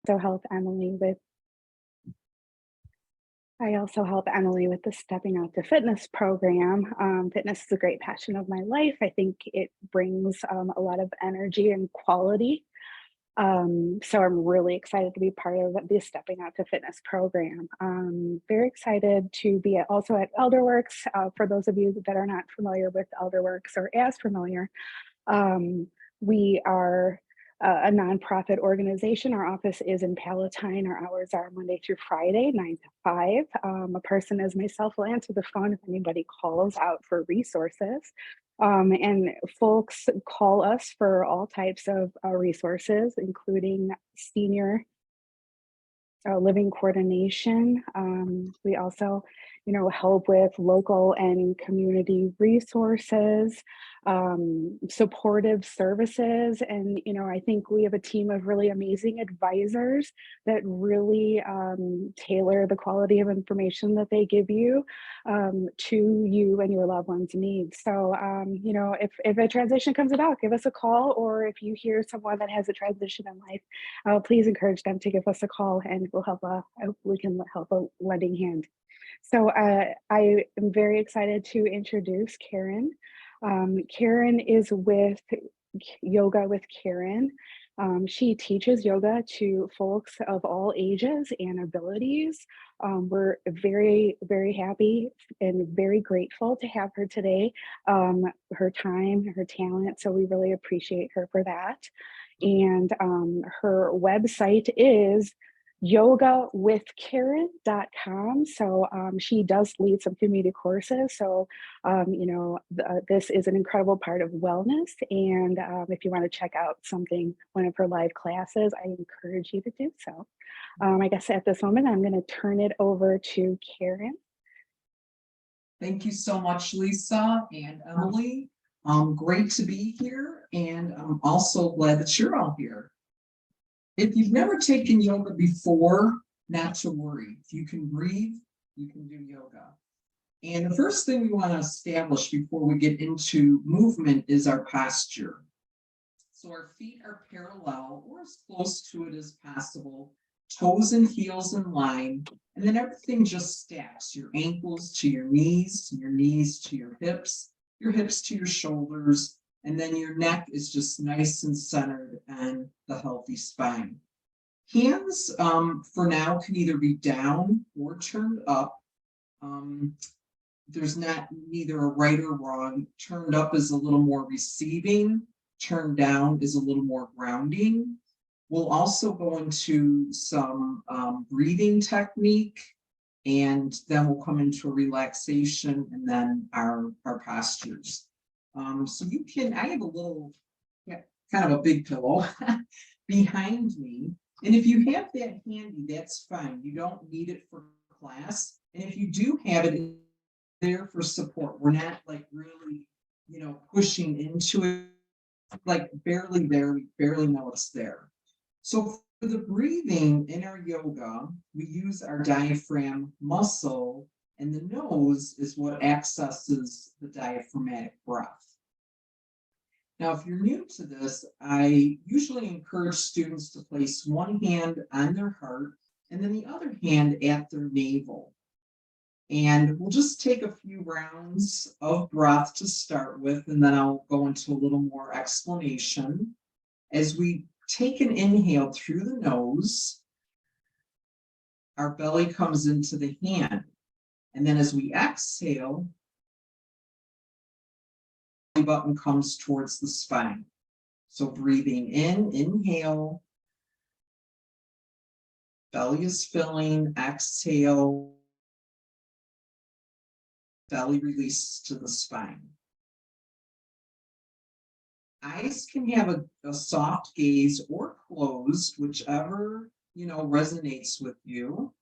also help Emily with I also help Emily with the Stepping Out to Fitness program. Fitness is a great passion of my life. I think it brings a lot of energy and quality. So I'm really excited to be part of the Stepping Out to Fitness program. Very excited to be also at ElderWorks. For those of you that are not familiar with ElderWorks or as familiar, um, we are a nonprofit organization. Our office is in Palatine. Our hours are Monday through Friday, 9 to 5. A person as myself will answer the phone if anybody calls out for resources. And folks call us for all types of resources, including senior living coordination. We also, help with local and community resources, supportive services. And, I think we have a team of really amazing advisors that really tailor the quality of information that they give you to you and your loved one's needs. So, if a transition comes about, give us a call, or if you hear someone that has a transition in life, please encourage them to give us a call, and we'll help. We can help a lending hand. So I am very excited to introduce Karen. Karen is with Yoga with Karen. She teaches yoga to folks of all ages and abilities. We're very, very happy and very grateful to have her today, her time, her talent. So we really appreciate her for that. And her website is yogawithkaren.com. So she does lead some community courses. So, this is an incredible part of wellness. And if you want to check out one of her live classes, I encourage you to do so. I guess at this moment, I'm going to turn it over to Karen. Thank you so much, Lisa and Emily. Great to be here. And I'm also glad that you're all here. If you've never taken yoga before, not to worry. If you can breathe, you can do yoga. And the first thing we want to establish before we get into movement is our posture. So our feet are parallel or as close to it as possible, toes and heels in line, and then everything just stacks. Your ankles to your knees to your hips to your shoulders, and then your neck is just nice and centered and the healthy spine. Hands for now can either be down or turned up. There's neither a right or wrong. Turned up is a little more receiving. Turned down is a little more grounding. We'll also go into some breathing technique, and then we'll come into a relaxation and then our postures. So I have a little, kind of a big pillow behind me. And if you have that handy, that's fine. You don't need it for class. And if you do have it, it's there for support. We're not like really, pushing into it, like barely there. We barely know it's there. So for the breathing in our yoga, we use our diaphragm muscle, and the nose is what accesses the diaphragmatic breath. Now, if you're new to this, I usually encourage students to place one hand on their heart and then the other hand at their navel. And we'll just take a few rounds of breath to start with, and then I'll go into a little more explanation. As we take an inhale through the nose, our belly comes into the hand. And then as we exhale, the button comes towards the spine. So breathing in, inhale, belly is filling, exhale, belly releases to the spine. Eyes can have a soft gaze or closed, whichever, resonates with you.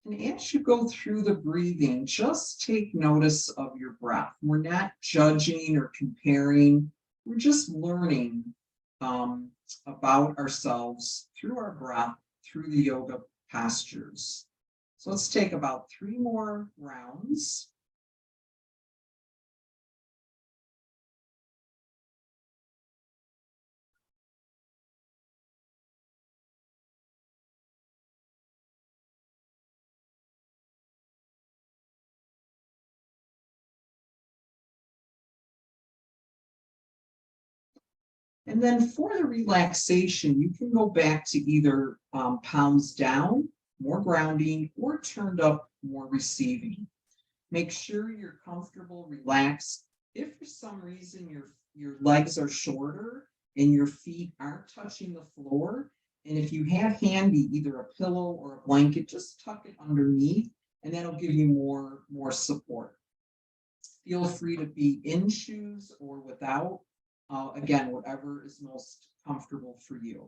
And as you go through the breathing, just take notice of your breath. We're not judging or comparing. We're just learning about ourselves through our breath, through the yoga postures. So let's take about 3 more rounds. And then for the relaxation, you can go back to either palms down, more grounding, or turned up, more receiving. Make sure you're comfortable, relaxed. If for some reason your legs are shorter and your feet aren't touching the floor, and if you have handy either a pillow or a blanket, just tuck it underneath, and that'll give you more support. Feel free to be in shoes or without. Again, whatever is most comfortable for you.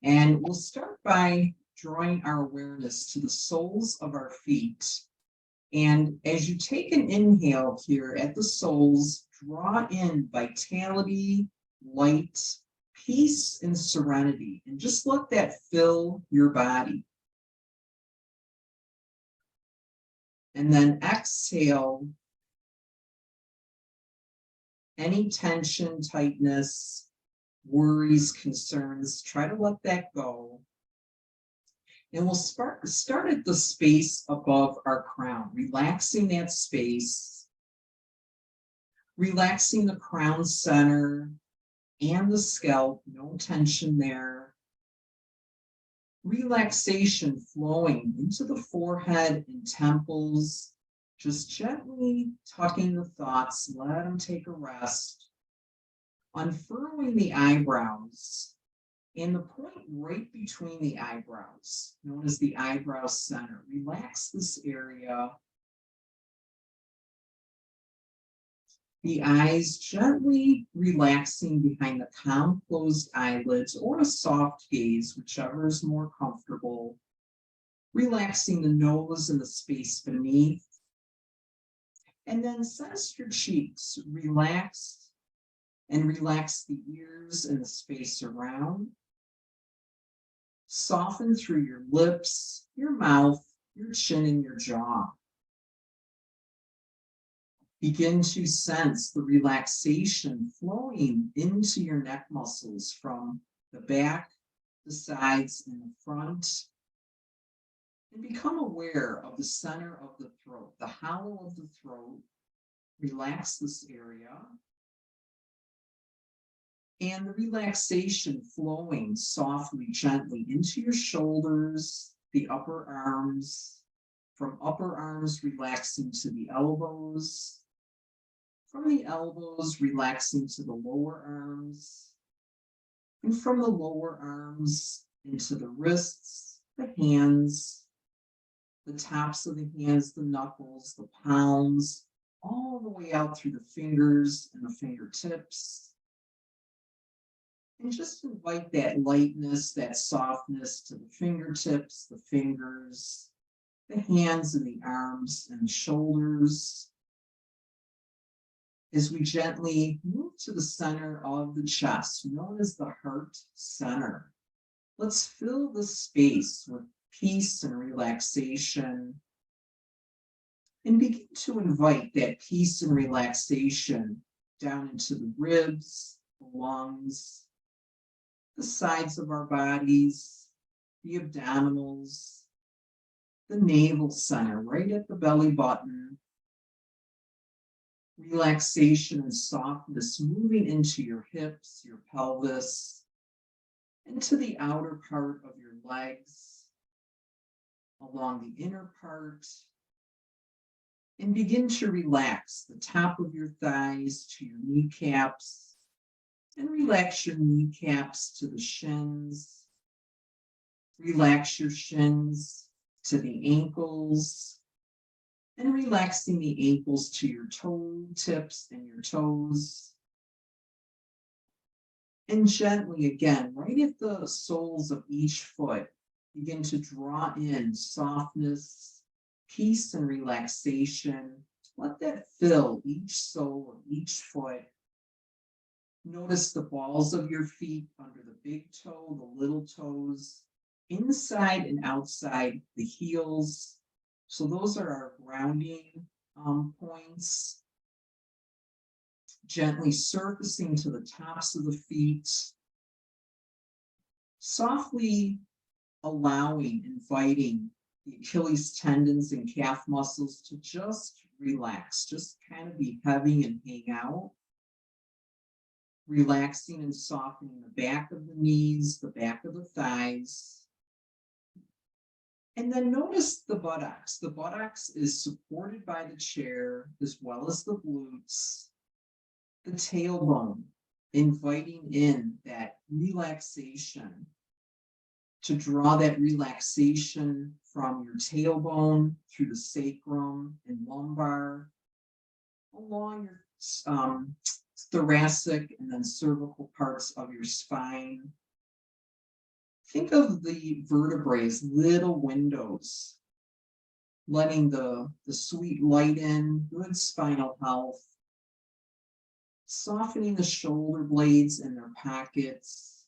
And we'll start by drawing our awareness to the soles of our feet. And as you take an inhale here at the soles, draw in vitality, light, peace, and serenity. And just let that fill your body. And then exhale any tension, tightness, worries, concerns. Try to let that go. And we'll start at the space above our crown, relaxing that space, relaxing the crown center and the scalp, no tension there. Relaxation flowing into the forehead and temples, just gently tucking the thoughts, let them take a rest. Unfurling the eyebrows and the point right between the eyebrows, known as the eyebrow center. Relax this area. The eyes gently relaxing behind the calm closed eyelids or a soft gaze, whichever is more comfortable. Relaxing the nose and the space beneath. And then sense your cheeks, relax, and relax the ears and the space around. Soften through your lips, your mouth, your chin, and your jaw. Begin to sense the relaxation flowing into your neck muscles from the back, the sides, and the front. And become aware of the center of the throat, the hollow of the throat. Relax this area. And the relaxation flowing softly, gently into your shoulders, the upper arms, from upper arms relaxing to the elbows, from the elbows relaxing to the lower arms, and from the lower arms into the wrists, the hands, the tops of the hands, the knuckles, the palms, all the way out through the fingers and the fingertips. And just invite that lightness, that softness to the fingertips, the fingers, the hands and the arms and the shoulders. As we gently move to the center of the chest, known as the heart center. Let's fill the space with peace and relaxation. And begin to invite that peace and relaxation down into the ribs, the lungs, the sides of our bodies, the abdominals, the navel center, right at the belly button. Relaxation and softness moving into your hips, your pelvis, into the outer part of your legs, along the inner part. And begin to relax the top of your thighs to your kneecaps. And relax your kneecaps to the shins. Relax your shins to the ankles. And relaxing the ankles to your toe tips and your toes. And gently again, right at the soles of each foot, begin to draw in softness, peace, and relaxation. Let that fill each sole of each foot. Notice the balls of your feet under the big toe, the little toes, inside and outside the heels. So those are our grounding points. Gently surfacing to the tops of the feet. Softly allowing, inviting the Achilles tendons and calf muscles to just relax, just kind of be heavy and hang out. Relaxing and softening the back of the knees, the back of the thighs. And then notice the buttocks. The buttocks is supported by the chair as well as the glutes. The tailbone, inviting in that relaxation, to draw that relaxation from your tailbone through the sacrum and lumbar, along your thoracic and then cervical parts of your spine. Think of the vertebrae as little windows, letting the sweet light in, good spinal health, softening the shoulder blades in their pockets,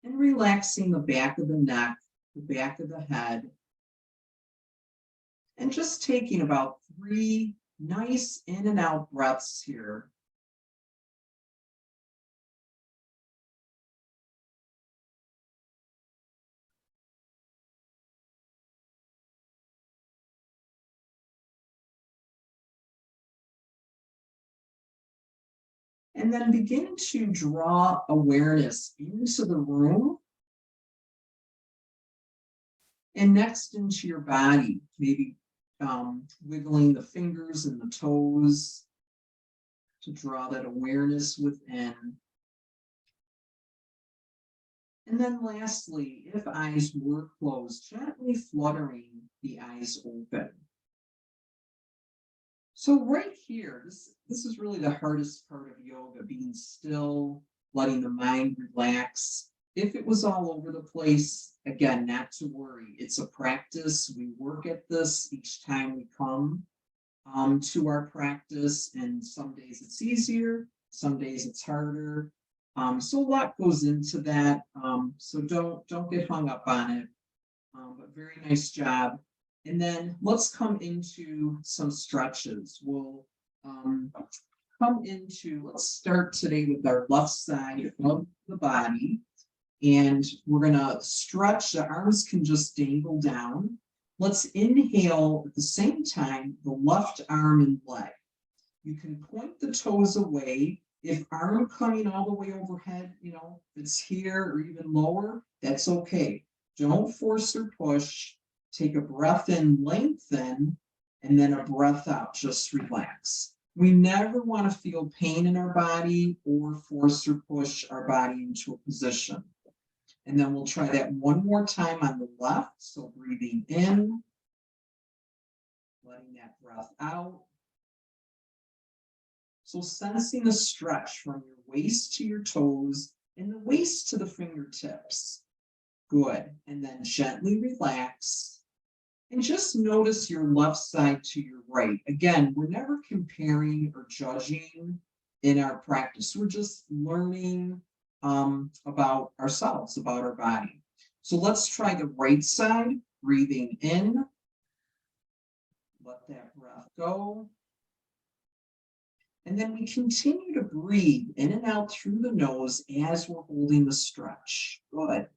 and relaxing the back of the neck, the back of the head, and just taking about 3 nice in and out breaths here. And then begin to draw awareness into the room and next into your body, maybe wiggling the fingers and the toes to draw that awareness within. And then lastly, if eyes were closed, gently fluttering the eyes open. So right here, this is really the hardest part of yoga, being still, letting the mind relax. If it was all over the place, again, not to worry. It's a practice. We work at this each time we come to our practice, and some days it's easier, some days it's harder. So a lot goes into that. So don't get hung up on it. But very nice job. And then let's come into some stretches. We'll let's start today with our left side of the body. And we're gonna stretch, the arms can just dangle down. Let's inhale at the same time, the left arm and leg. You can point the toes away. If arm coming all the way overhead, if it's here or even lower, that's okay. Don't force or push. Take a breath in, lengthen, and then a breath out, just relax. We never want to feel pain in our body or force or push our body into a position. And then we'll try that one more time on the left. So breathing in, letting that breath out. So sensing the stretch from your waist to your toes and the waist to the fingertips. Good. And then gently relax. And just notice your left side to your right. Again, we're never comparing or judging in our practice. We're just learning about ourselves, about our body. So let's try the right side, breathing in. Let that breath go. And then we continue to breathe in and out through the nose as we're holding the stretch. Good.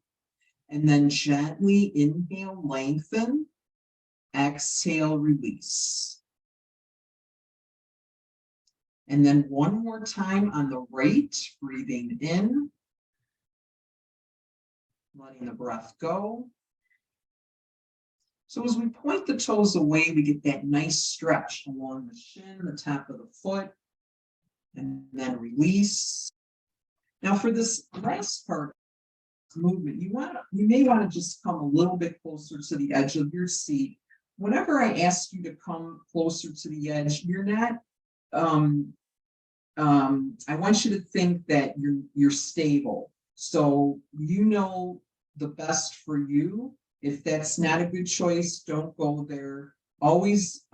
And then gently inhale, lengthen. Exhale, release. And then one more time on the right, breathing in, letting the breath go. So as we point the toes away, we get that nice stretch along the shin, the top of the foot, and then release. Now for this last part of movement, you may want to just come a little bit closer to the edge of your seat. Whenever I ask you to come closer to the edge, you're not, I want you to think that you're stable. So the best for you. If that's not a good choice, don't go there. Always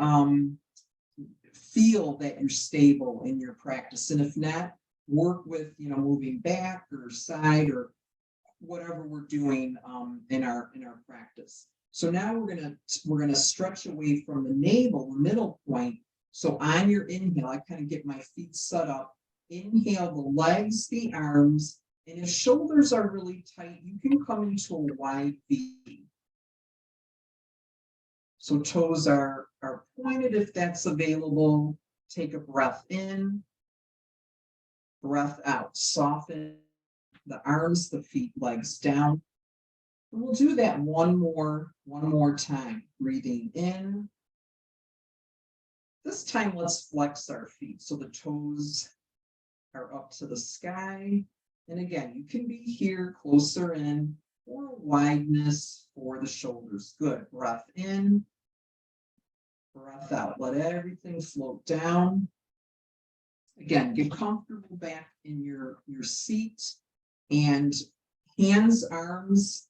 feel that you're stable in your practice. And if not, work with, moving back or side or whatever we're doing in our practice. So now we're gonna stretch away from the navel, the middle point. So on your inhale, I kind of get my feet set up. Inhale the legs, the arms, and if shoulders are really tight, you can come into a wide V. So toes are pointed if that's available. Take a breath in, breath out, soften the arms, the feet, legs down. And we'll do that one more time. Breathing in. This time, let's flex our feet so the toes are up to the sky. And again, you can be here closer in or wideness for the shoulders. Good. Breath in, breath out. Let everything float down. Again, get comfortable back in your seat and hands, arms.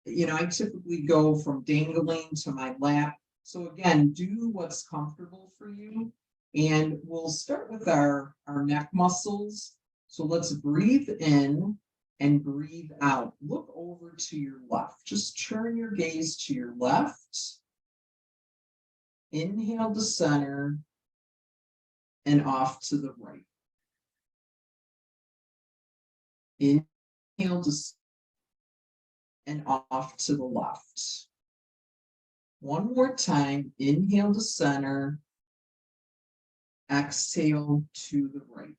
I typically go from dangling to my lap. So again, do what's comfortable for you. And we'll start with our neck muscles. So let's breathe in and breathe out. Look over to your left. Just turn your gaze to your left. Inhale to center and off to the right. Inhale to and off to the left. One more time. Inhale to center. Exhale to the right.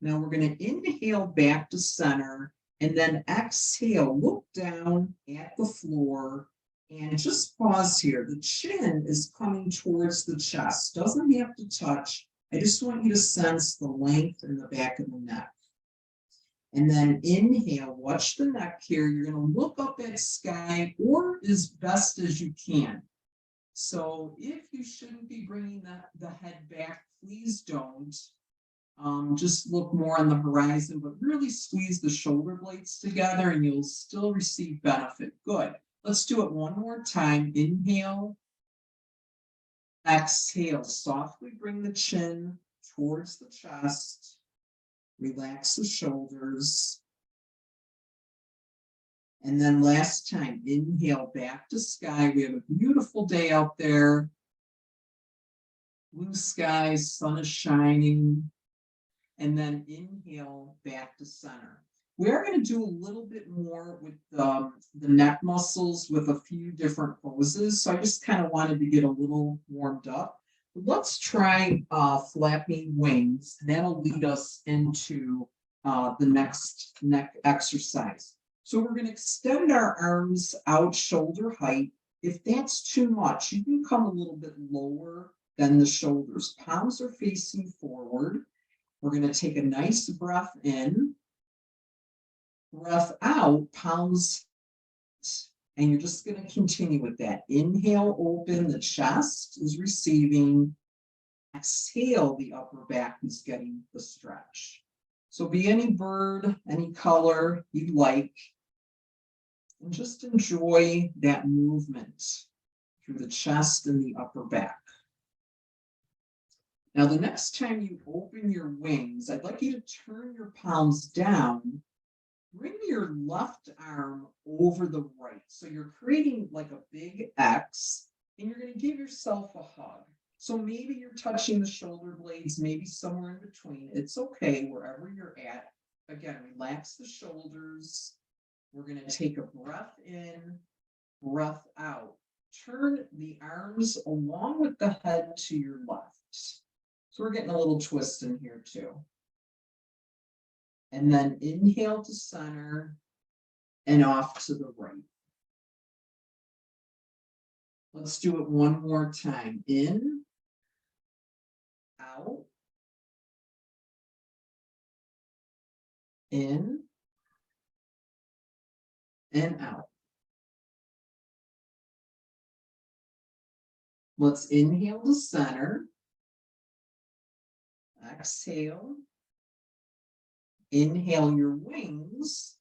Now we're going to inhale back to center and then exhale. Look down at the floor and just pause here. The chin is coming towards the chest. Doesn't have to touch. I just want you to sense the length in the back of the neck. And then inhale, watch the neck here. You're going to look up at sky or as best as you can. So if you shouldn't be bringing the head back, please don't. Just look more on the horizon, but really squeeze the shoulder blades together and you'll still receive benefit. Good. Let's do it one more time. Inhale. Exhale. Softly bring the chin towards the chest. Relax the shoulders. And then last time, inhale back to sky. We have a beautiful day out there. Blue skies, sun is shining. And then inhale back to center. We're going to do a little bit more with the neck muscles with a few different poses. So I just kind of wanted to get a little warmed up. Let's try flapping wings, and that'll lead us into the next neck exercise. So we're going to extend our arms out shoulder height. If that's too much, you can come a little bit lower than the shoulders. Palms are facing forward. We're going to take a nice breath in, breath out, palms, and you're just going to continue with that. Inhale, open, the chest is receiving. Exhale, the upper back is getting the stretch. So be any bird, any color you like, and just enjoy that movement through the chest and the upper back. Now, the next time you open your wings, I'd like you to turn your palms down, bring your left arm over the right. So you're creating like a big X, and you're going to give yourself a hug. So maybe you're touching the shoulder blades, maybe somewhere in between. It's okay, wherever you're at. Again, relax the shoulders. We're going to take a breath in, breath out. Turn the arms along with the head to your left. So we're getting a little twist in here too. And then inhale to center and off to the right. Let's do it one more time. In, out, in, and out. Let's inhale to center. Exhale. Inhale your wings.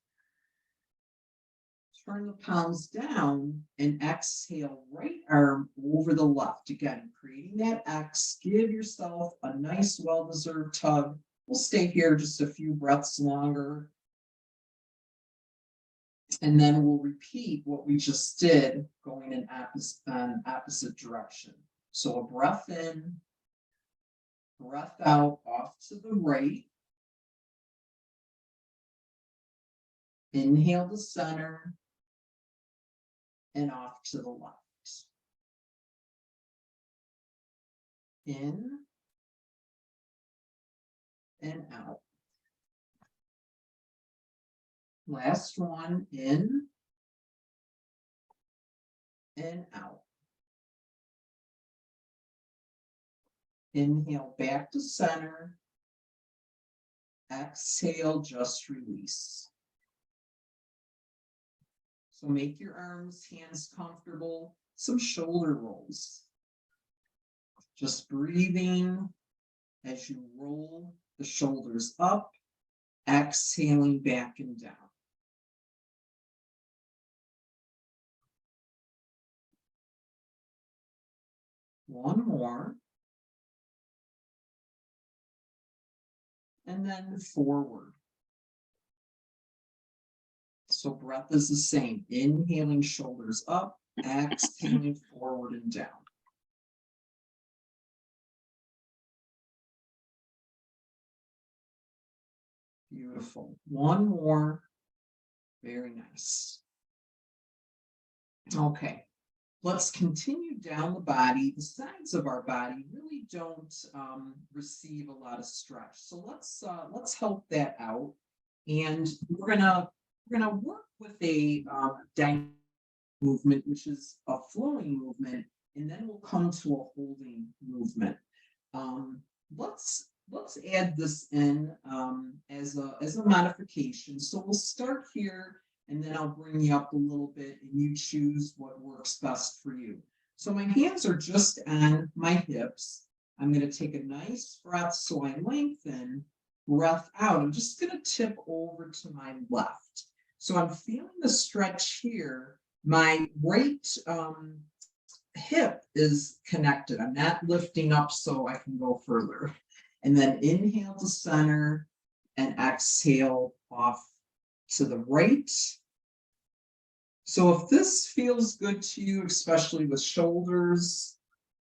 Turn the palms down and exhale, right arm over the left. Again, creating that X. Give yourself a nice, well-deserved tug. We'll stay here just a few breaths longer. And then we'll repeat what we just did, going in opposite direction. So a breath in, breath out, off to the right. Inhale to center and off to the left. In and out. Last one, in and out. Inhale back to center. Exhale, just release. So make your arms, hands comfortable. Some shoulder rolls. Just breathing as you roll the shoulders up, exhaling back and down. One more. And then forward. So breath is the same. Inhaling, shoulders up, exhaling forward and down. Beautiful. One more. Very nice. Okay. Let's continue down the body. The sides of our body really don't receive a lot of stretch. So let's help that out. And we're gonna work with a dynamic movement, which is a flowing movement, and then we'll come to a holding movement. Let's add this in as a modification. So we'll start here, and then I'll bring you up a little bit, and you choose what works best for you. So my hands are just on my hips. I'm going to take a nice breath so I lengthen. Breath out. I'm just going to tip over to my left. So I'm feeling the stretch here. My right hip is connected. I'm not lifting up so I can go further. And then inhale to center and exhale off to the right. So if this feels good to you, especially with shoulders,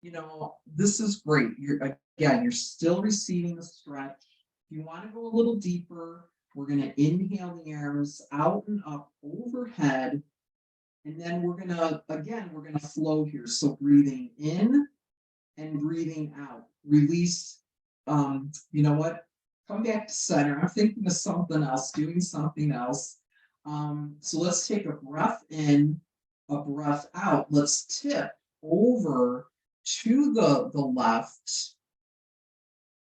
this is great. You're still receiving the stretch. If you want to go a little deeper, we're going to inhale the arms out and up overhead. And then we're going to flow here. So breathing in and breathing out. Release. You know what? Come back to center. I'm thinking of something else, doing something else. So let's take a breath in, a breath out. Let's tip over to the left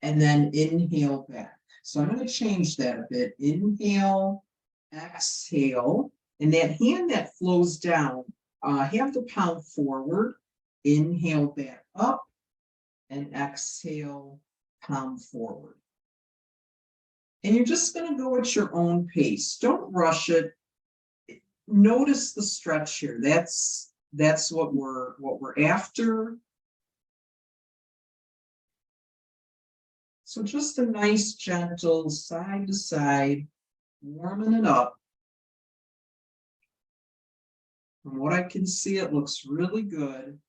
and then inhale back. So I'm going to change that a bit. Inhale, exhale, and that hand that flows down, have the palm forward, inhale back up, and exhale, palm forward. And you're just going to go at your own pace. Don't rush it. Notice the stretch here. That's what we're after. So just a nice, gentle side to side, warming it up. From what I can see, it looks really good.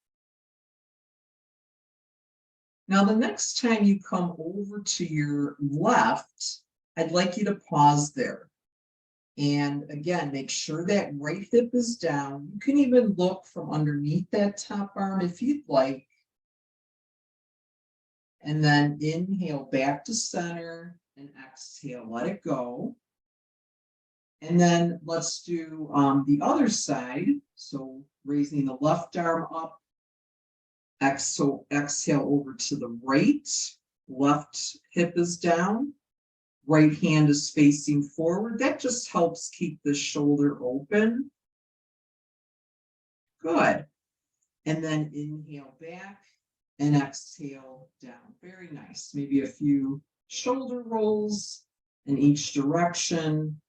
Now, the next time you come over to your left, I'd like you to pause there. And again, make sure that right hip is down. You can even look from underneath that top arm if you'd like. And then inhale back to center and exhale, let it go. And then let's do the other side. So raising the left arm up, exhale over to the right, left hip is down, right hand is facing forward. That just helps keep the shoulder open. Good. And then inhale back and exhale down. Very nice. Maybe a few shoulder rolls in each direction.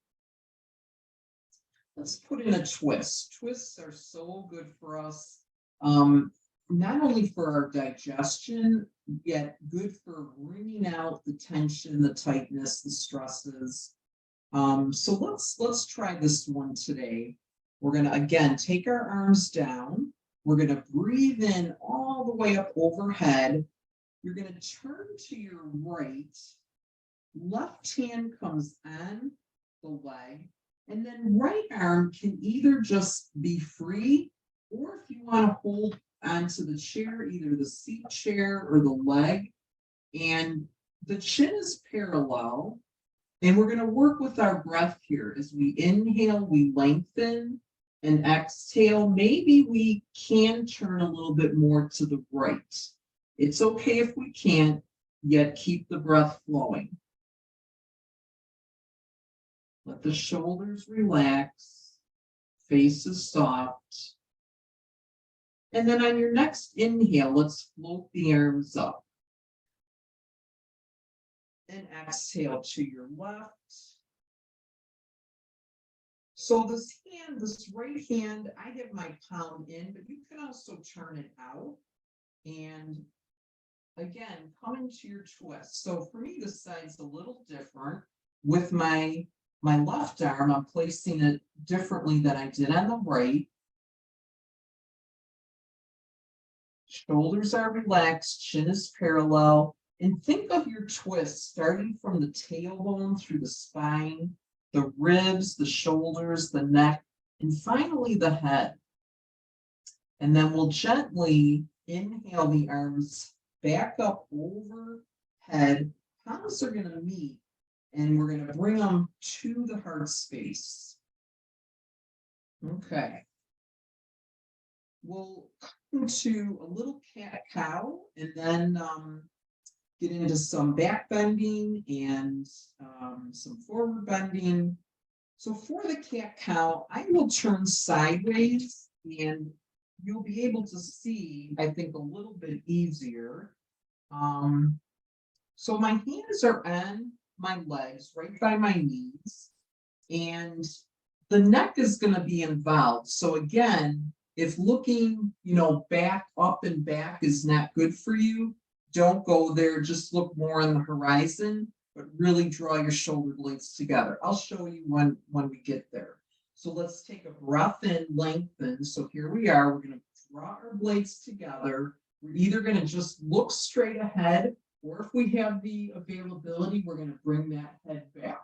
Let's put in a twist. Twists are so good for us, not only for our digestion, yet good for wringing out the tension, the tightness, the stresses. So let's try this one today. We're gonna again take our arms down. We're gonna breathe in all the way up overhead. You're gonna turn to your right. Left hand comes on the leg, and then right arm can either just be free, or if you want to hold onto the chair, either the seat chair or the leg, and the chin is parallel. And we're going to work with our breath here. As we inhale, we lengthen, and exhale. Maybe we can turn a little bit more to the right. It's okay if we can't, yet keep the breath flowing. Let the shoulders relax, face is soft. And then on your next inhale, let's float the arms up. And exhale to your left. So this right hand, I have my palm in, but you can also turn it out. And again, come into your twist. So for me, this side's a little different. With my left arm, I'm placing it differently than I did on the right. Shoulders are relaxed, chin is parallel. And think of your twist starting from the tailbone through the spine, the ribs, the shoulders, the neck, and finally the head. And then we'll gently inhale the arms back up overhead. Palms are going to meet, and we're going to bring them to the heart space. Okay. We'll come to a little cat-cow, and then get into some back bending and some forward bending. So for the cat-cow, I will turn sideways, and you'll be able to see, I think, a little bit easier. So my hands are on my legs, right by my knees, and the neck is going to be involved. So again, if looking, back, up and back is not good for you, don't go there. Just look more on the horizon, but really draw your shoulder blades together. I'll show you when we get there. So let's take a breath in, lengthen. So here we are. We're going to draw our blades together. We're either going to just look straight ahead, or if we have the availability, we're going to bring that head back.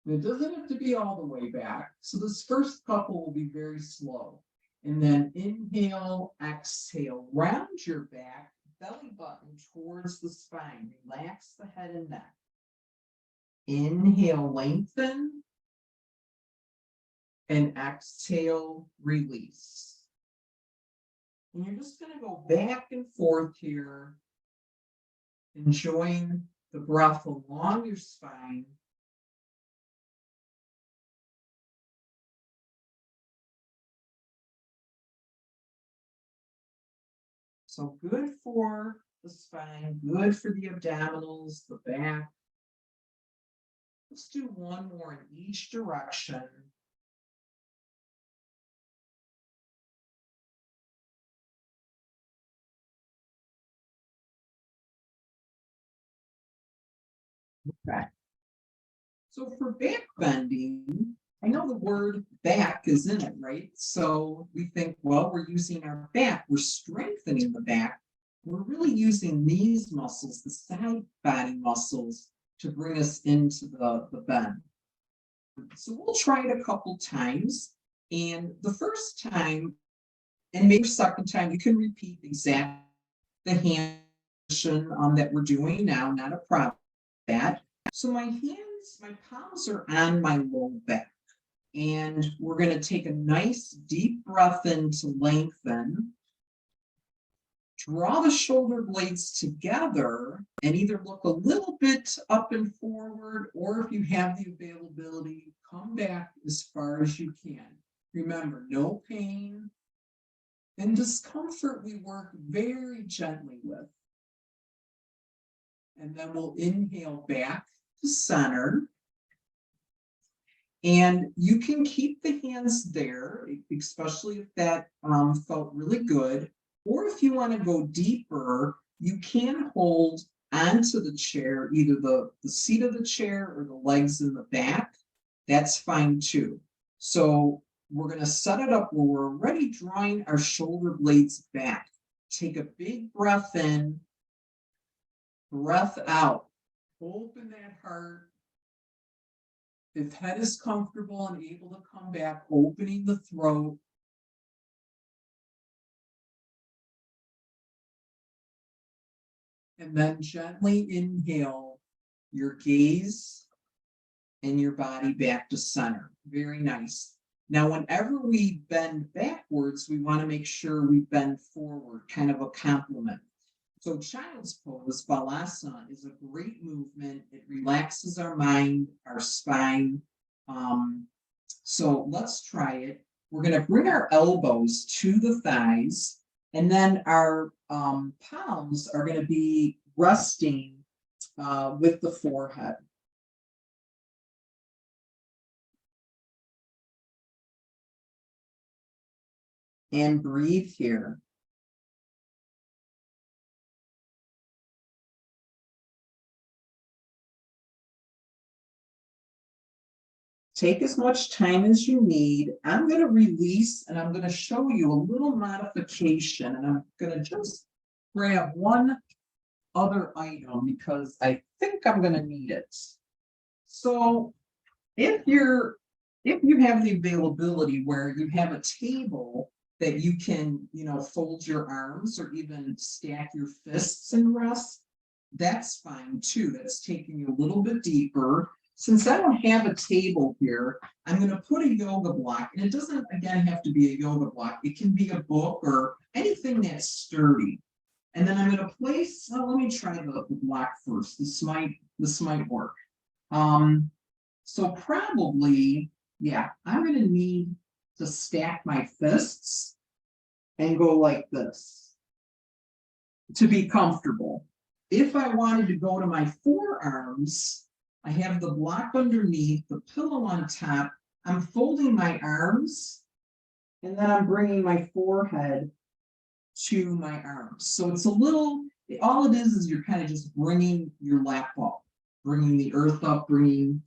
And it doesn't have to be all the way back. So this first couple will be very slow. And then inhale, exhale, round your back, belly button towards the spine. Relax the head and neck. Inhale, lengthen. And exhale, release. And you're just going to go back and forth here, enjoying the breath along your spine. So good for the spine, good for the abdominals, the back. Let's do one more in each direction. Okay. So for back bending, I know the word back is in it, right? So we think, well, we're using our back, we're strengthening the back. We're really using these muscles, the side body muscles, to bring us into the bend. So we'll try it a couple times. And the first time, and maybe the second time, you can repeat exactly the hand position that we're doing now, not a problem with that. So my palms are on my low back. And we're going to take a nice deep breath in to lengthen. Draw the shoulder blades together and either look a little bit up and forward, or if you have the availability, come back as far as you can. Remember, no pain and discomfort we work very gently with. And then we'll inhale back to center. And you can keep the hands there, especially if that felt really good. Or if you want to go deeper, you can hold onto the chair, either the seat of the chair or the legs in the back. That's fine too. So we're going to set it up where we're already drawing our shoulder blades back. Take a big breath in, breath out. Open that heart. If head is comfortable and able to come back, opening the throat. And then gently inhale your gaze and your body back to center. Very nice. Now, whenever we bend backwards, we want to make sure we bend forward, kind of a complement. So child's pose, balasana, is a great movement. It relaxes our mind, our spine. So let's try it. We're going to bring our elbows to the thighs, and then our palms are going to be resting with the forehead. And breathe here. Take as much time as you need. I'm going to release and I'm going to show you a little modification, and I'm going to just grab one other item because I think I'm going to need it. So if you have the availability where you have a table that you can, fold your arms or even stack your fists and rest, that's fine too. That's taking you a little bit deeper. Since I don't have a table here, I'm going to put a yoga block, and it doesn't, again, have to be a yoga block. It can be a book or anything that's sturdy. And then I'm going to place, let me try the block first. This might work. So probably, yeah, I'm going to need to stack my fists and go like this to be comfortable. If I wanted to go to my forearms, I have the block underneath, the pillow on top. I'm folding my arms, and then I'm bringing my forehead to my arms. So it's a little, all it is you're kind of just bringing your lap up, bringing the earth up, bringing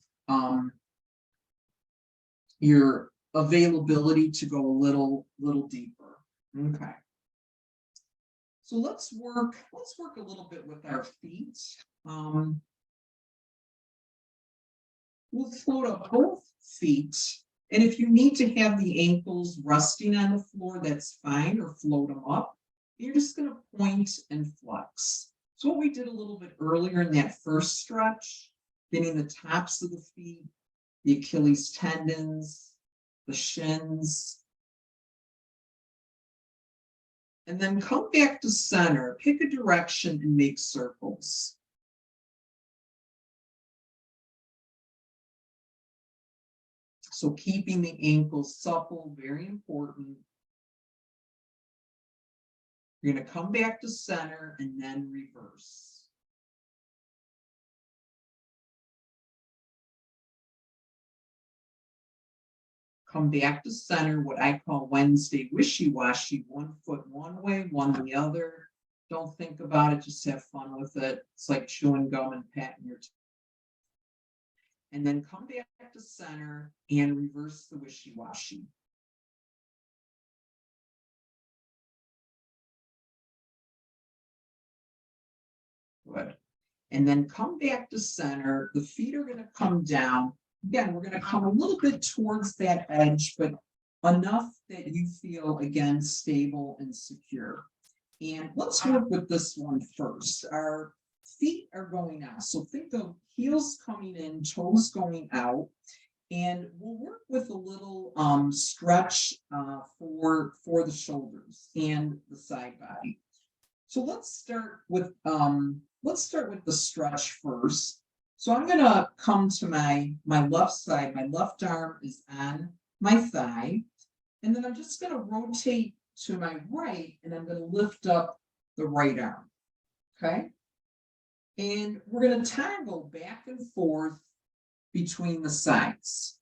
your availability to go a little deeper. Okay. So let's work a little bit with our feet. We'll float up both feet. And if you need to have the ankles resting on the floor, that's fine, or float them up. You're just going to point and flex. So what we did a little bit earlier in that first stretch, getting the tops of the feet, the Achilles tendons, the shins. And then come back to center, pick a direction and make circles. So keeping the ankles supple, very important. You're going to come back to center and then reverse. Come back to center, what I call Wednesday wishy-washy, one foot one way, one the other. Don't think about it, just have fun with it. It's like chewing gum and patting your teeth. And then come back to center and reverse the wishy-washy. Good. And then come back to center. The feet are going to come down. Again, we're going to come a little bit towards that edge, but enough that you feel, again, stable and secure. And let's work with this one first. Our feet are going out. So think of heels coming in, toes going out. And we'll work with a little stretch for the shoulders and the side body. So let's start with the stretch first. So I'm going to come to my left side. My left arm is on my thigh. And then I'm just going to rotate to my right, and I'm going to lift up the right arm. Okay? And we're going to toggle back and forth between the sides.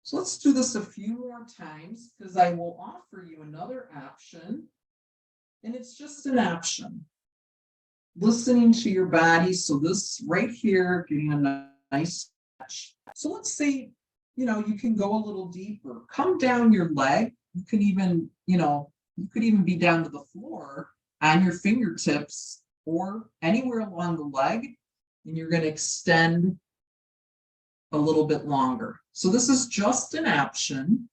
So let's do this a few more times because I will offer you another option. And it's just an option. Listening to your body. So this right here, getting a nice stretch. So let's say, you can go a little deeper. Come down your leg. You could even, you could even be down to the floor on your fingertips or anywhere along the leg. And you're going to extend a little bit longer. So this is just an option.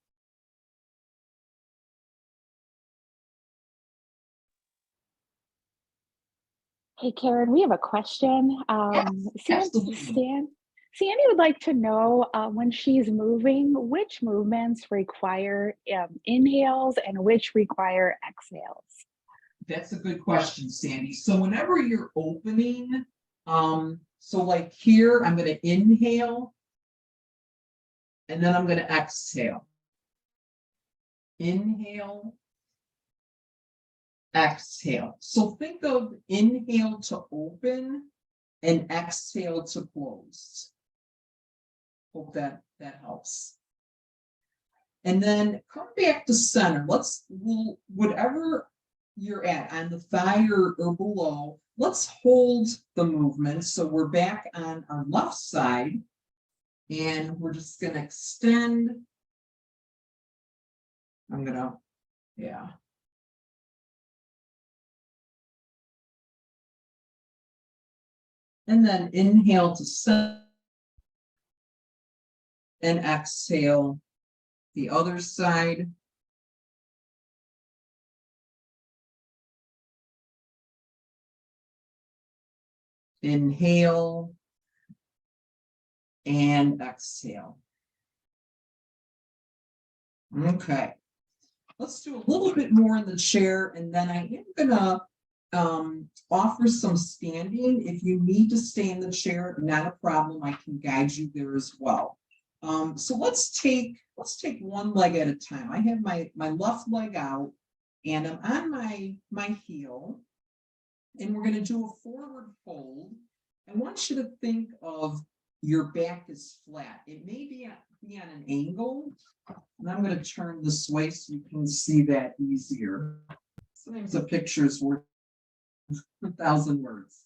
Hey, Karen, we have a question. Yes, absolutely. Sandy would like to know when she's moving, which movements require inhales and which require exhales. That's a good question, Sandy. So whenever you're opening, so like here, I'm going to inhale and then I'm going to exhale. Inhale, exhale. So think of inhale to open and exhale to close. Hope that helps. And then come back to center. Whatever you're at on the thigh or below, let's hold the movement. So we're back on our left side and we're just going to extend. Yeah. And then inhale to center and exhale the other side. Inhale and exhale. Okay. Let's do a little bit more in the chair, and then I am gonna offer some standing. If you need to stay in the chair, not a problem. I can guide you there as well. So let's take one leg at a time. I have my left leg out, and I'm on my heel, and we're going to do a forward fold. I want you to think of your back is flat. It may be on an angle, and I'm going to turn this way so you can see that easier. Sometimes a picture is worth 1,000 words.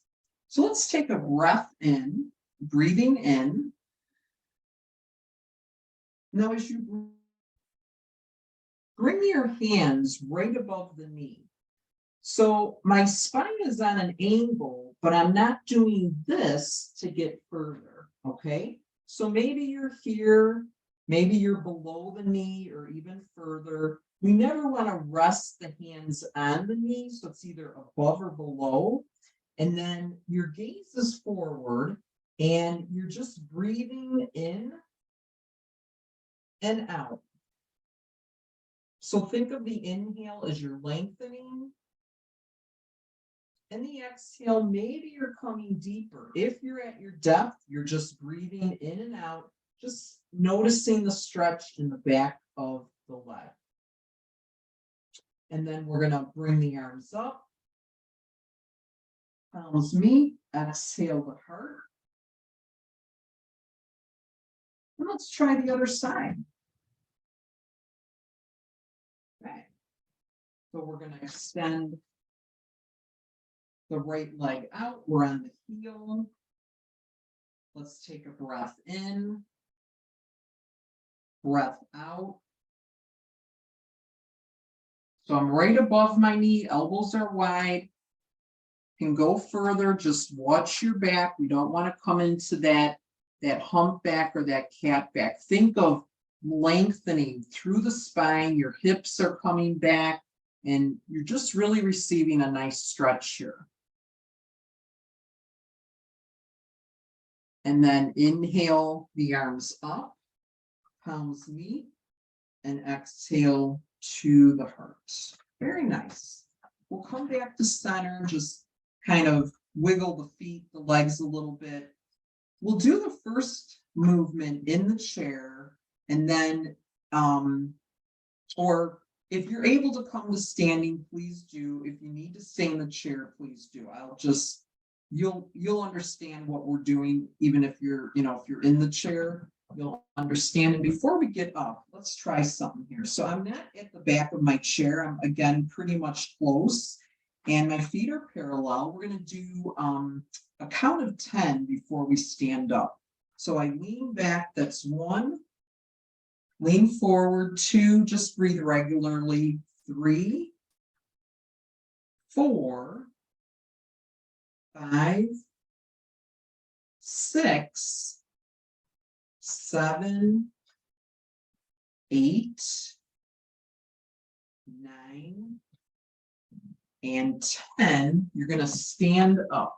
So let's take a breath in, breathing in. Now, as you bring your hands right above the knee. So my spine is on an angle, but I'm not doing this to get further, okay? So maybe you're here, maybe you're below the knee or even further. We never want to rest the hands on the knee, so it's either above or below. And then your gaze is forward and you're just breathing in and out. So think of the inhale as you're lengthening. And the exhale, maybe you're coming deeper. If you're at your depth, you're just breathing in and out, just noticing the stretch in the back of the leg. And then we're going to bring the arms up. Palms meet, exhale the heart. And let's try the other side. Okay. So we're going to extend the right leg out. We're on the heel. Let's take a breath in, breath out. So I'm right above my knee, elbows are wide. Can go further, just watch your back. We don't want to come into that humpback or that cat back. Think of lengthening through the spine, your hips are coming back, and you're just really receiving a nice stretch here. And then inhale the arms up, palms meet, and exhale to the heart. Very nice. We'll come back to center, just kind of wiggle the feet, the legs a little bit. We'll do the first movement in the chair, and then, or if you're able to come to standing, please do. If you need to stay in the chair, please do. You'll understand what we're doing, even if you're in the chair. you'll understand. And before we get up, let's try something here. So I'm not at the back of my chair. I'm again pretty much close, and my feet are parallel. We're going to do a count of 10 before we stand up. So I lean back, that's 1. Lean forward, 2, just breathe regularly, 3, 4, 5, 6, 7, 8, 9, and 10. You're going to stand up.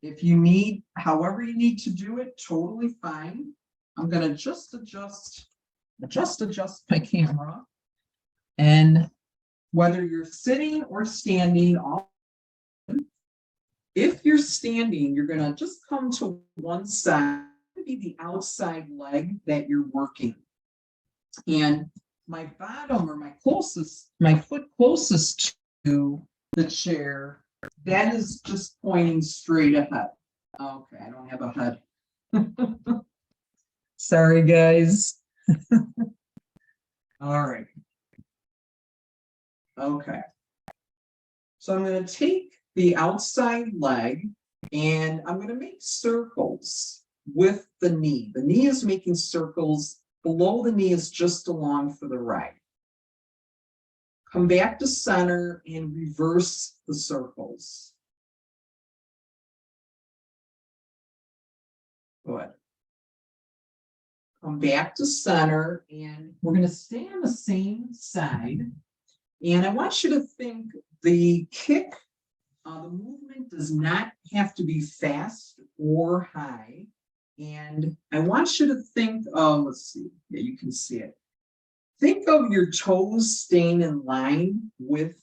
If you need, however you need to do it, totally fine. I'm going to just adjust my camera. And whether you're sitting or standing, if you're standing, you're going to just come to one side. Be the outside leg that you're working. And my bottom or my foot closest to the chair, that is just pointing straight ahead. Okay, I don't have a head. Sorry, guys. All right. Okay. So I'm going to take the outside leg and I'm going to make circles with the knee. The knee is making circles. Below the knee is just along for the ride. Come back to center and reverse the circles. Good. Come back to center and we're going to stay on the same side. And I want you to think the kick, the movement does not have to be fast or high. And I want you to think of, let's see, yeah, you can see it. Think of your toes staying in line with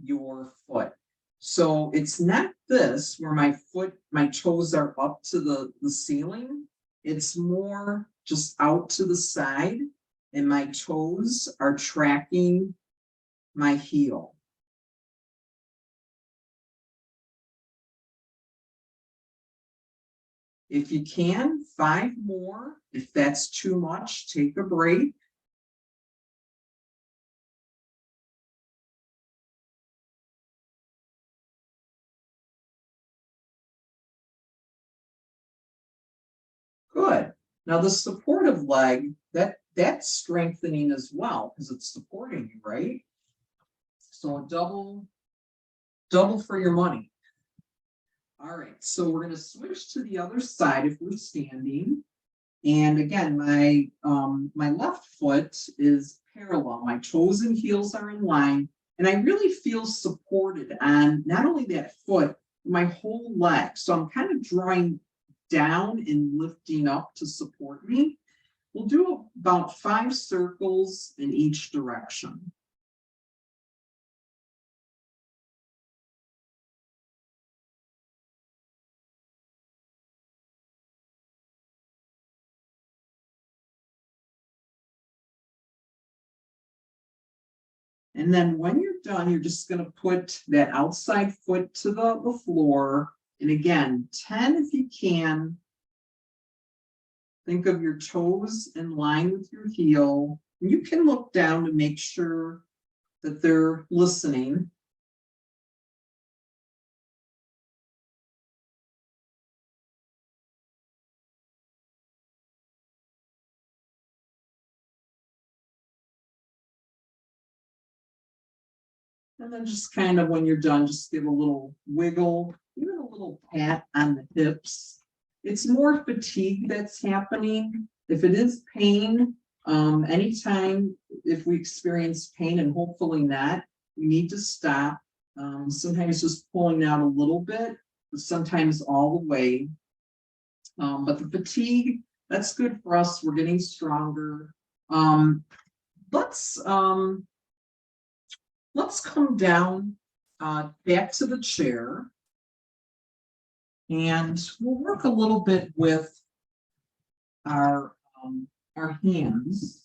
your foot. So it's not this where my toes are up to the ceiling. It's more just out to the side and my toes are tracking my heel. If you can, 5 more. If that's too much, take a break. Good. Now the supportive leg, that's strengthening as well because it's supporting you, right? So a double for your money. All right, so we're going to switch to the other side if we're standing. And again, my left foot is parallel. My toes and heels are in line. And I really feel supported on not only that foot, but my whole leg. So I'm kind of drawing down and lifting up to support me. We'll do about 5 circles in each direction. And then when you're done, you're just going to put that outside foot to the floor. And again, 10 if you can. Think of your toes in line with your heel. You can look down to make sure that they're listening. And then just kind of when you're done, just give a little wiggle, even a little pat on the hips. It's more fatigue that's happening. If it is pain, anytime if we experience pain, and hopefully not, we need to stop. Sometimes just pulling out a little bit, but sometimes all the way. But the fatigue, that's good for us. We're getting stronger. Let's come down back to the chair. And we'll work a little bit with our hands.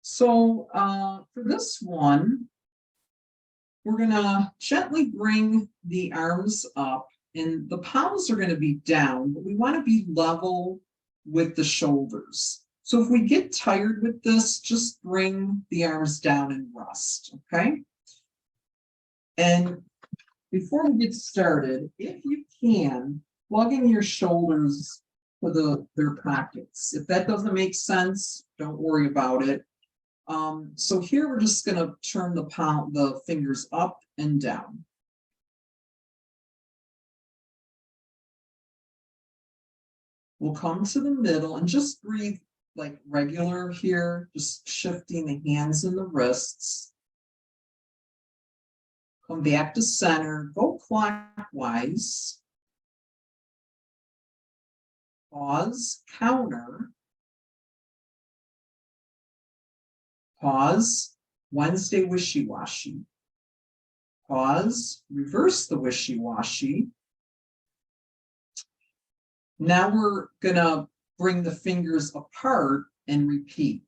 So for this one, we're going to gently bring the arms up and the palms are going to be down, but we want to be level with the shoulders. So if we get tired with this, just bring the arms down and rest, okay? And before we get started, if you can, plug in your shoulders for their pockets. If that doesn't make sense, don't worry about it. So here we're just going to turn the fingers up and down. We'll come to the middle and just breathe like regular here, just shifting the hands and the wrists. Come back to center, go clockwise. Pause, counter. Pause, Wednesday wishy-washy. Pause, reverse the wishy-washy. Now we're gonna bring the fingers apart and repeat.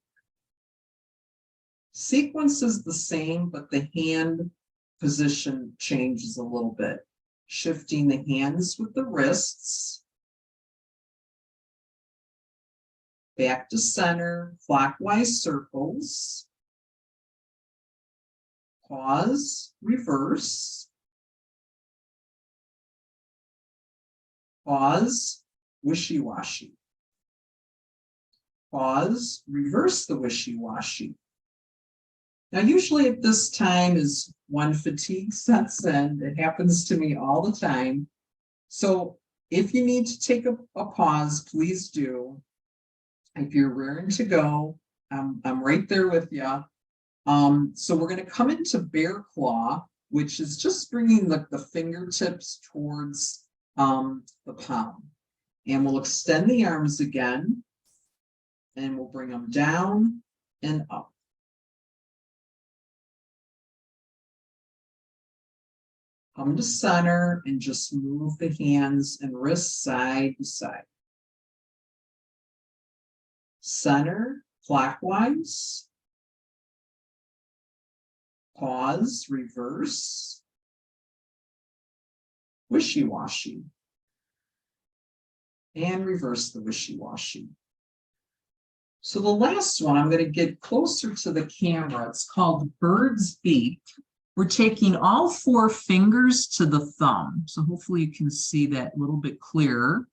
Sequence is the same, but the hand position changes a little bit. Shifting the hands with the wrists. Back to center, clockwise circles. Pause, reverse. Pause, wishy-washy. Pause, reverse the wishy-washy. Now, usually at this time is when fatigue sets in. It happens to me all the time. So if you need to take a pause, please do. If you're raring to go, I'm right there with you. So we're going to come into bear claw, which is just bringing the fingertips towards the palm. And we'll extend the arms again, and we'll bring them down and up. Come to center and just move the hands and wrists side to side. Center, clockwise. Pause, reverse. Wishy-washy. And reverse the wishy-washy. So the last one, I'm going to get closer to the camera. It's called bird's beak. We're taking all 4 fingers to the thumb. So hopefully you can see that a little bit clearer.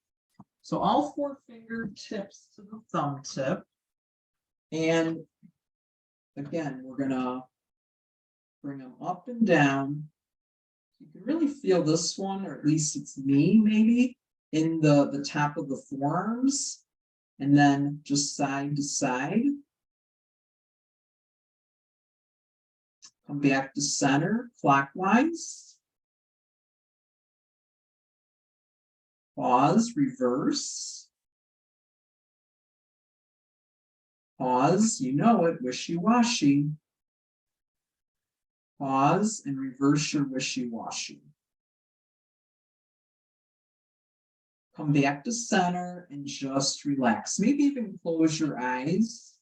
So all 4 fingertips to the thumb tip. And again, we're going to bring them up and down. You can really feel this one, or at least it's me maybe, in the top of the forearms. And then just side to side. Come back to center, clockwise. Pause, reverse. Pause, you know it, wishy-washy. Pause and reverse your wishy-washy. Come back to center and just relax. Maybe even close your eyes.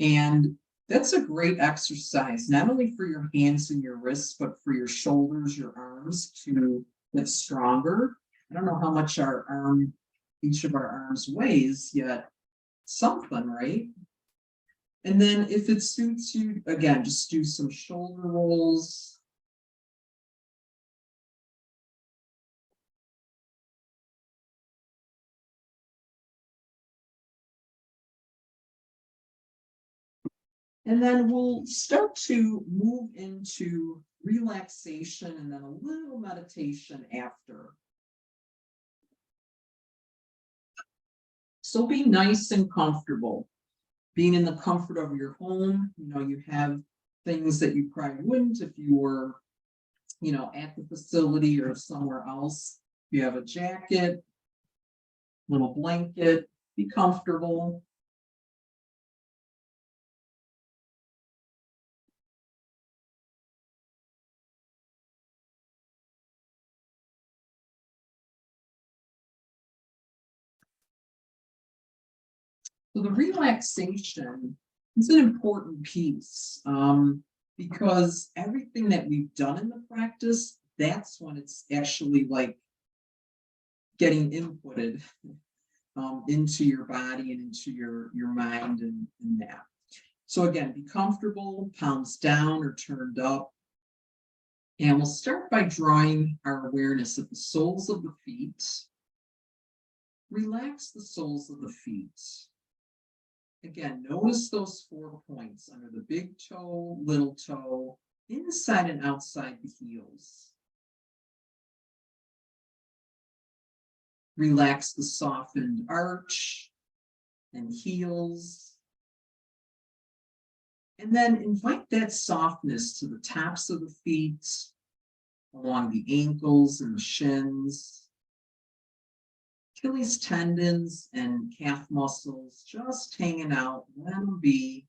And that's a great exercise, not only for your hands and your wrists, but for your shoulders, your arms to get stronger. I don't know how much each of our arms weighs, yet something, right? And then if it suits you, again, just do some shoulder rolls. And then we'll start to move into relaxation and then a little meditation after. So be nice and comfortable. Being in the comfort of your home, you have things that you probably wouldn't if you were, at the facility or somewhere else. You have a jacket, little blanket, be comfortable. So the relaxation is an important piece because everything that we've done in the practice that's when it's actually like getting inputted into your body and into your mind and that. So again, be comfortable, palms down or turned up. And we'll start by drawing our awareness at the soles of the feet. Relax the soles of the feet. Again, notice those 4 points under the big toe, little toe, inside and outside the heels. Relax the softened arch and heels. And then invite that softness to the tops of the feet, along the ankles and the shins. Achilles tendons and calf muscles just hanging out, let them be.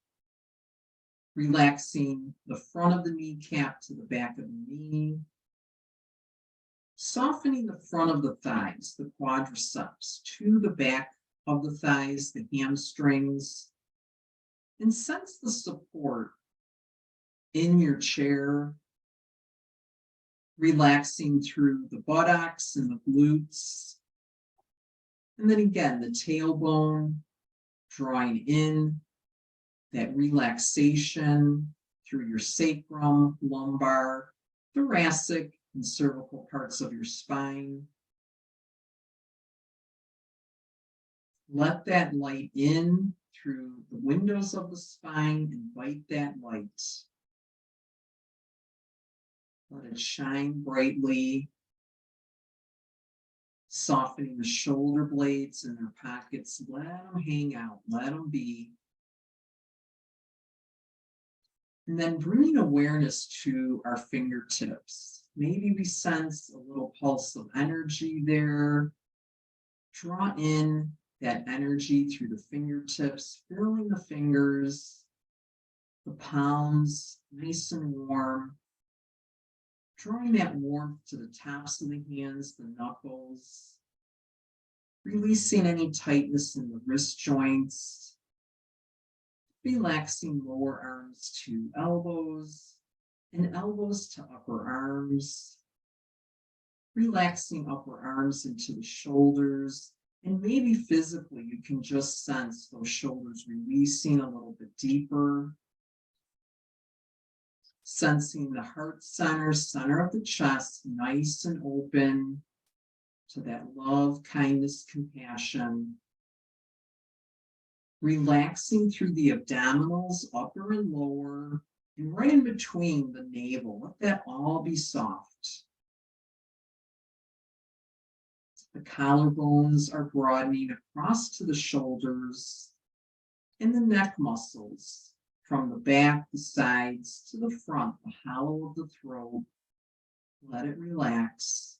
Relaxing the front of the kneecap to the back of the knee. Softening the front of the thighs, the quadriceps, to the back of the thighs, the hamstrings. And sense the support in your chair. Relaxing through the buttocks and the glutes. And then again, the tailbone, drawing in that relaxation through your sacrum, lumbar, thoracic, and cervical parts of your spine. Let that light in through the windows of the spine. Invite that light. Let it shine brightly. Softening the shoulder blades in their pockets. Let them hang out. Let them be. And then bringing awareness to our fingertips. Maybe we sense a little pulse of energy there. Draw in that energy through the fingertips, filling the fingers, the palms, nice and warm. Drawing that warmth to the tops of the hands, the knuckles. Releasing any tightness in the wrist joints. Relaxing lower arms to elbows and elbows to upper arms. Relaxing upper arms into the shoulders. And maybe physically you can just sense those shoulders releasing a little bit deeper. Sensing the heart center, center of the chest, nice and open to that love, kindness, compassion. Relaxing through the abdominals, upper and lower, and right in between the navel. Let that all be soft. The collarbones are broadening across to the shoulders and the neck muscles. From the back, the sides, to the front, the hollow of the throat. Let it relax.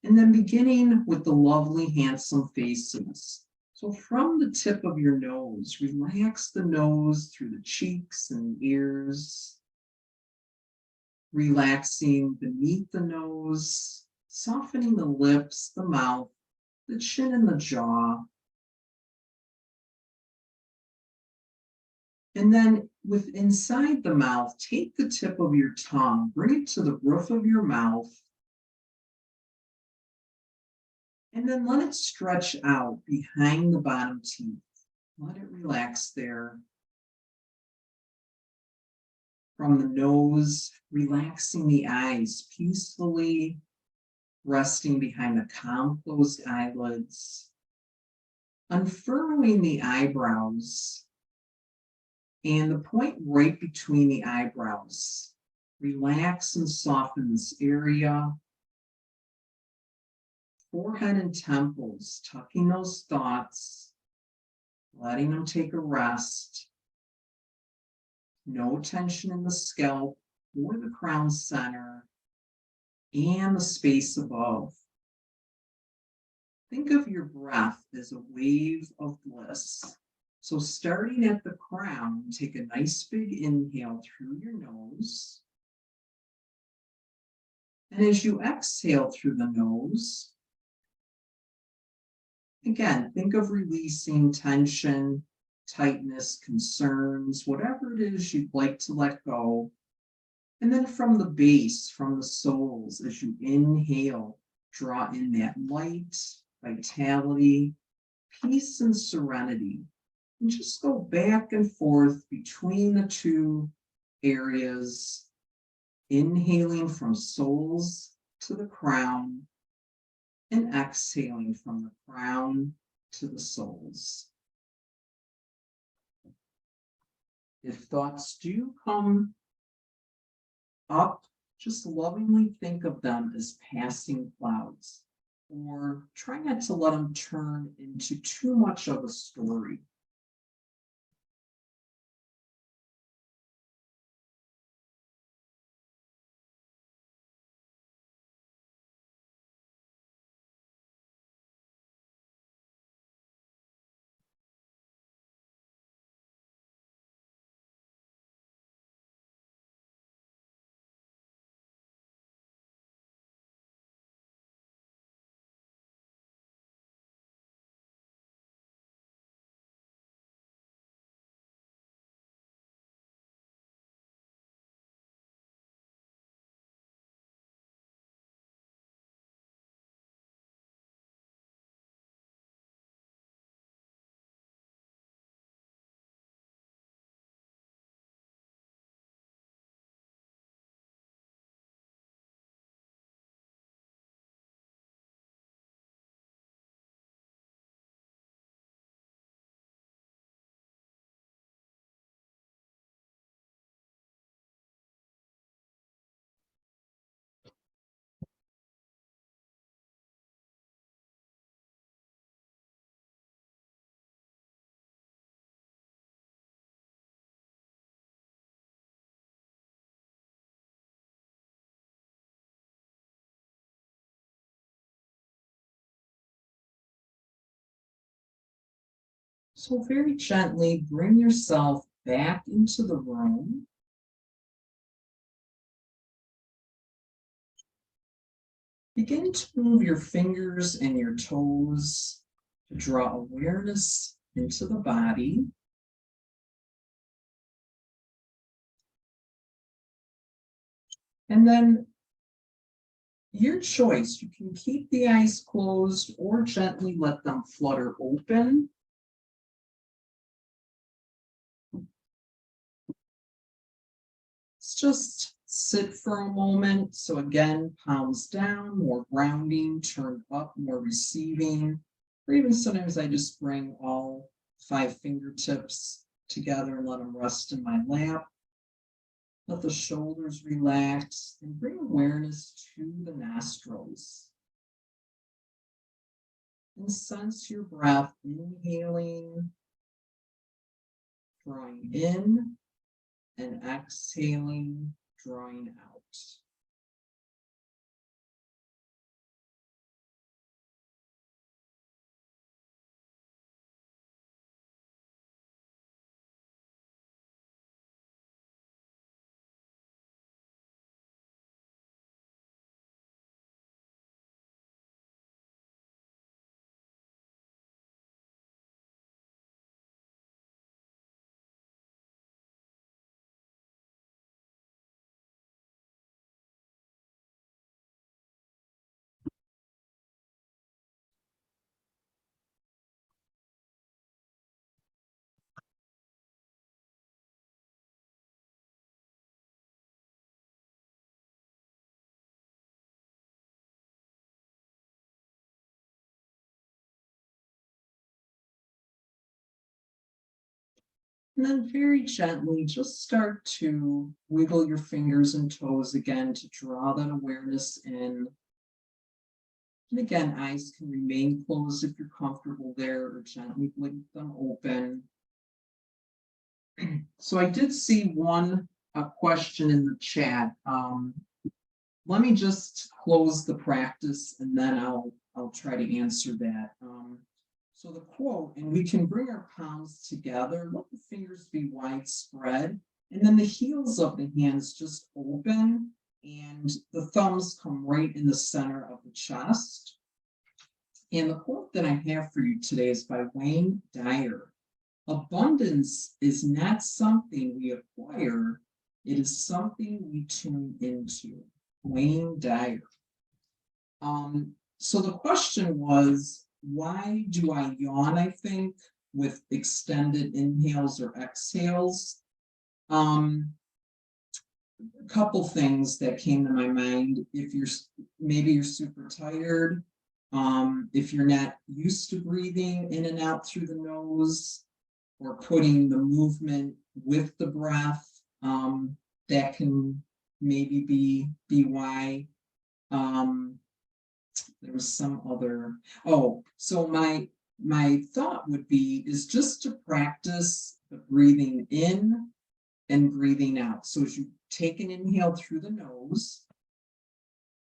And then beginning with the lovely, handsome faces. So from the tip of your nose, relax the nose through the cheeks and ears. Relaxing beneath the nose, softening the lips, the mouth, the chin and the jaw. And then with inside the mouth, take the tip of your tongue, bring it to the roof of your mouth. And then let it stretch out behind the bottom teeth. Let it relax there. From the nose, relaxing the eyes peacefully, resting behind the calm closed eyelids. Unfurling the eyebrows. And the point right between the eyebrows. Relax and soften this area. Forehead and temples, tucking those thoughts, letting them take a rest. No tension in the scalp or the crown center and the space above. Think of your breath as a wave of bliss. So starting at the crown, take a nice big inhale through your nose. And as you exhale through the nose, again, think of releasing tension, tightness, concerns, whatever it is you'd like to let go. And then from the base, from the soles, as you inhale, draw in that light, vitality, peace, and serenity. And just go back and forth between the two areas, inhaling from soles to the crown and exhaling from the crown to the soles. If thoughts do come up, just lovingly think of them as passing clouds, or try not to let them turn into too much of a story. So very gently bring yourself back into the room. Begin to move your fingers and your toes to draw awareness into the body. And then your choice, you can keep the eyes closed or gently let them flutter open. Let's just sit for a moment. So again, palms down, more grounding, turned up, more receiving. Or even sometimes I just bring all 5 fingertips together and let them rest in my lap. Let the shoulders relax and bring awareness to the nostrils. And sense your breath, inhaling, drawing in, and exhaling, drawing out. And then very gently, just start to wiggle your fingers and toes again to draw that awareness in. And again, eyes can remain closed if you're comfortable there, or gently blink them open. So I did see one question in the chat. Let me just close the practice and then I'll try to answer that. So the quote, and we can bring our palms together, let the fingers be widespread, and then the heels of the hands just open, and the thumbs come right in the center of the chest. And the quote that I have for you today is by Wayne Dyer. Abundance is not something we acquire, It is something we tune into. Wayne Dyer. So the question was, why do I yawn, I think, with extended inhales or exhales? A couple things that came to my mind. If maybe you're super tired, if you're not used to breathing in and out through the nose, or putting the movement with the breath, that can maybe be why. There was some other, so my thought would be is just to practice the breathing in and breathing out. So as you take an inhale through the nose,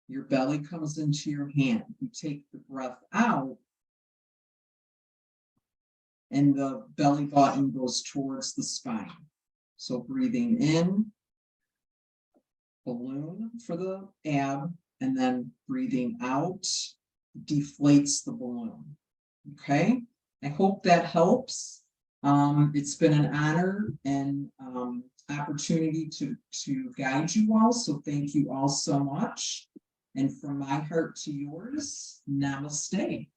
your belly comes into your hand. You take the breath out, and the belly button goes towards the spine. So breathing in, balloon for the ab, and then breathing out deflates the balloon. Okay, I hope that helps. It's been an honor and opportunity to guide you all, so thank you all so much. And from my heart to yours, namaste.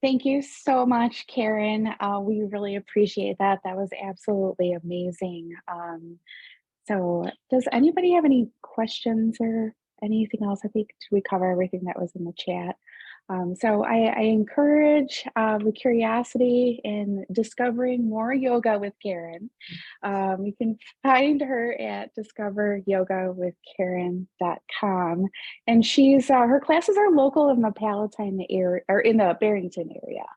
Thank you so much, Karen. We really appreciate that. That was absolutely amazing. So does anybody have any questions or anything else? I think we cover everything that was in the chat. So I encourage the curiosity in discovering more yoga with Karen. You can find her at discoveryogawithkaren.com. And she's her classes are local in the Palatine area, or in the Barrington area.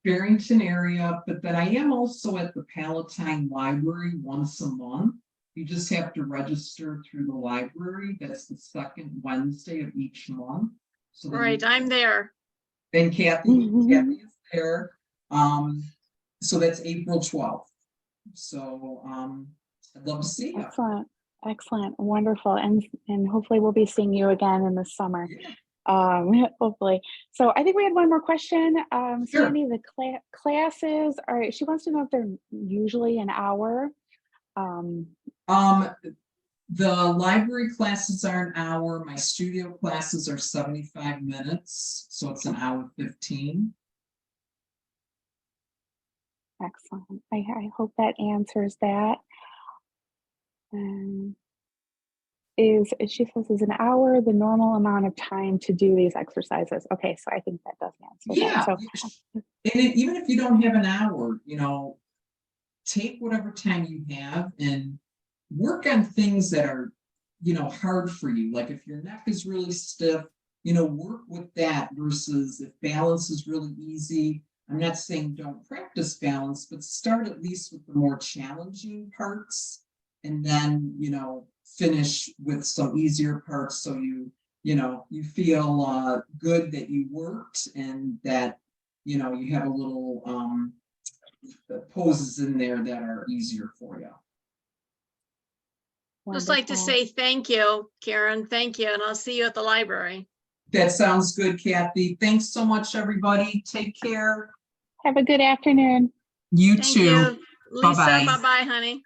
Barrington area, but then I am also at the Palatine Library once a month. You just have to register through the library. That's the second Wednesday of each month. So right, I'm there. And Kathy is there. So that's April 12th. So I'd love to see you. Excellent, excellent, wonderful, and hopefully we'll be seeing you again in the summer. Yeah. Hopefully. So I think we had one more question. Sure. Sandy, the classes are. She wants to know if they're usually an hour. The library classes are an hour. My studio classes are 75 minutes, so it's an hour 15. Excellent. I hope that answers that. She says is an hour the normal amount of time to do these exercises? Okay, so I think that does answer Yeah. that. So, and even if you don't have an hour, take whatever time you have and work on things that are, hard for you. Like if your neck is really stiff, work with that versus if balance is really easy. I'm not saying don't practice balance, but start at least with the more challenging parts and then, finish with some easier parts. So you feel good that you worked and that, you have a little poses in there that are easier for you. Just like to say thank you, Karen. Thank you. And I'll see you at the library. That sounds good, Kathy. Thanks so much, everybody. Take care. Have a good afternoon. You Thank too. you. Lisa, Bye-bye. bye-bye, honey.